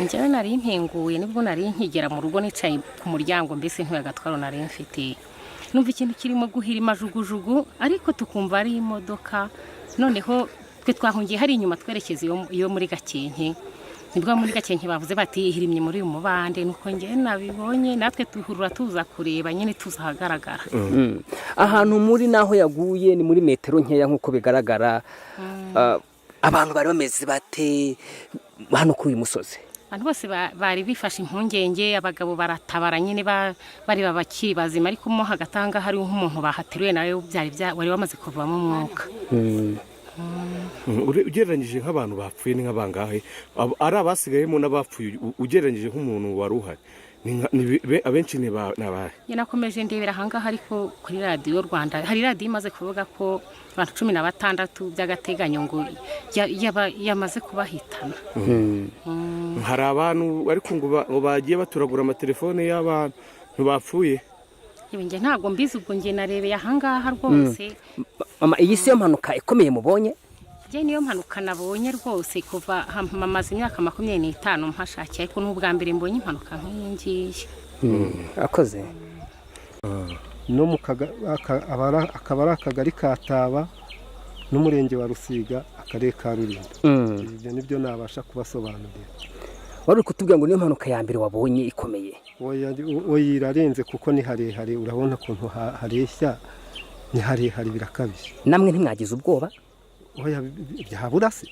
njyewe nari ntenguye nibwo nari nkigera mu rugo nicaye ku muryango mbese ntuyagatwaro nari mfite numva ikintu kirimo guhirima jugujugu ariko tukumva ari imodoka noneho twe twahungiye hari inyuma twerekeza iyo muri Gakenke nibwo muri Gakenke bavuze bati ihirimye muri uyu mubande nuko njye nabibonye natwe tuhurura tuza kureba nyine tuzahagaragara ahantu muri naho yaguye ni muri metero nkeya nkuko bigaragara abantu bari bameze bate hano kuri uyu musozi abantu bose bari bifashe impungenge abagabo baratabara nyine bari babakiri bazima ariko mo hagatanga hari nk'umuntu bahateruye nawe wari wamaze kuvamo umwuka ugereranyije nk'abantu bapfuye ni nk'abangahe ari abasigayemo n'abapfuye ugereranyije nk'umuntu wari uhari abenshi ni abahe nakomeje ndebera ahangaha ariko kuri radiyo Rwanda hari radiyo imaze kuvuga ko abantu 16 by'agateganyo ngo yamaze kubahitana hari abantu ariko ngo bagiye baturagura amatelefone y'abantu bapfuye njye ntabwo mbizi ubwo njye narebeye ahangaha rwose mama iyi si yo mpanuka ikomeye mubonye njye niyo mpanuka nabonye rwose kuva mamaze imyaka 25 mpashakiye ariko n'ubwa mbere mbonye impanuka nk'iyi ngiyi akoze no mu akaba ari akagari ka Taba n'umurenge wa Rusiga akarere ka Rulindo ibyo nibyo nabasha kubasobanurira wari kutubwira ngo niyo mpanuka ya mbere wabonye ikomeye irarenze kuko ni harehare urabona ukuntu hareshya ni harehare birakabije namwe ntimwagize ubwoba byabura se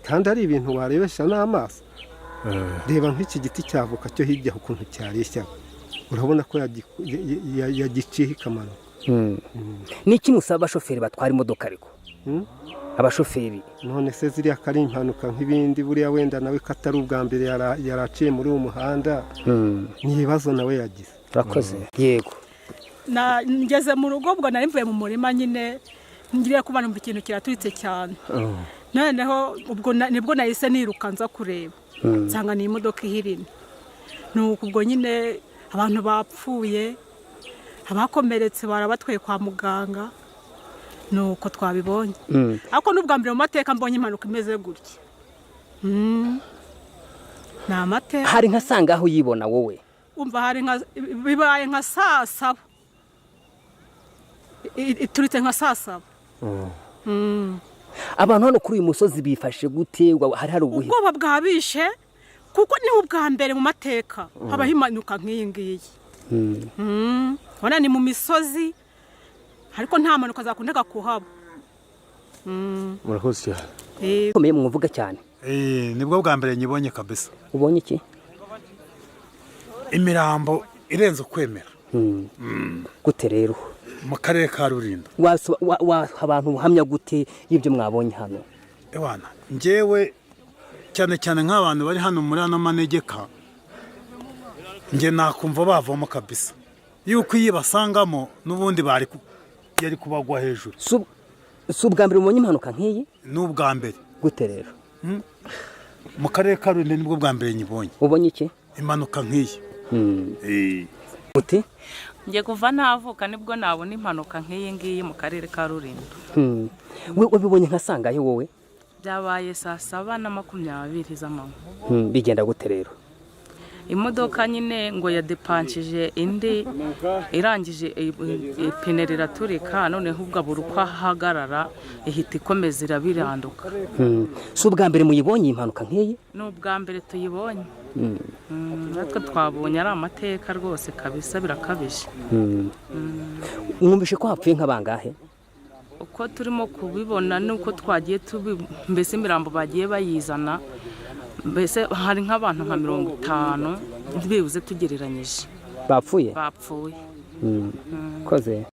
kandi ari ibintu warebesha n'amaso reba nk'iki giti cy'avoka cyo hirya ukuntu cyareshya urabona ko yagiciye ikamanuka ni iki musaba abashoferi batwara imodoka ariko abashoferi none se ziriya kari impanuka nk'ibindi buriya wenda nawe katari ubwa mbere yaraciye muri uwo muhanda ni ibibazo nawe yagize urakoze yego ngeze mu rugo ubwo nari mvuye mu murima nyine ngiriye kuba numva ikintu kiraturitse cyane noneho ubwo nibwo nahise niruka nza kureba nsanga ni imodoka ihirimye nuko ubwo nyine abantu bapfuye abakomeretse barabatwaye kwa muganga nuko twabibonye ariko n'ubwa mbere mu mateka mbonye impanuka imeze gutya ni amateka hari nka sanga aho uyibona wowe umva hari bibaye nka saa saba ituritse nka saa saba abantu hano kuri uyu musozi bifashe gute hari ubuhe ubwoba bwabishe kuko ni ubwa mbere mu mateka habaho impanuka nk'iyi ngiyi ubona ni mu misozi ariko nta mpanuka zakundaga kuhaba murakoze cyane ukomeye mwuvuga cyane nibwo bwa mbere nyibonye kabisa ubonye iki imirambo irenze ukwemera gute rero mu karere ka Rulindo abantu buhamya gute y'ibyo mwabonye hano ewana njyewe cyane cyane nk'abantu bari hano muri ano manegeka njye nakumva bavamo kabisa yuko iyi basangamo n'ubundi yari kubagwa hejuru si ubwa mbere mubonye impanuka nk'iyi ni ubwa mbere gute rero mu karere ka Rulindo nibwo bwa mbere nyibonye ubonye iki impanuka nk'iyi gute njye kuva navuka nibwo nabona impanuka nk'iyi ngiyi mu karere ka Rulindo wabibonye nka sangahe wowe byabaye saa 7:20 z'amanywa bigenda gute rero imodoka nyine ngo yadepanshije indi irangije ipine riraturika noneho ubwo abura uko ahagarara ihita ikomeza irabiranduka si ubwa mbere muyibonye impanuka nk'iyi ni ubwa mbere tuyibonye natwe twabonye ari amateka rwose kabisa birakabije mwumvishe ko hapfuye nk'abangahe uko turimo kubibona nuko twagiye mbese imirambo bagiye bayizana mbese hari nk'abantu nka 50 bibuze tugereranyije bapfuye bapfuye koze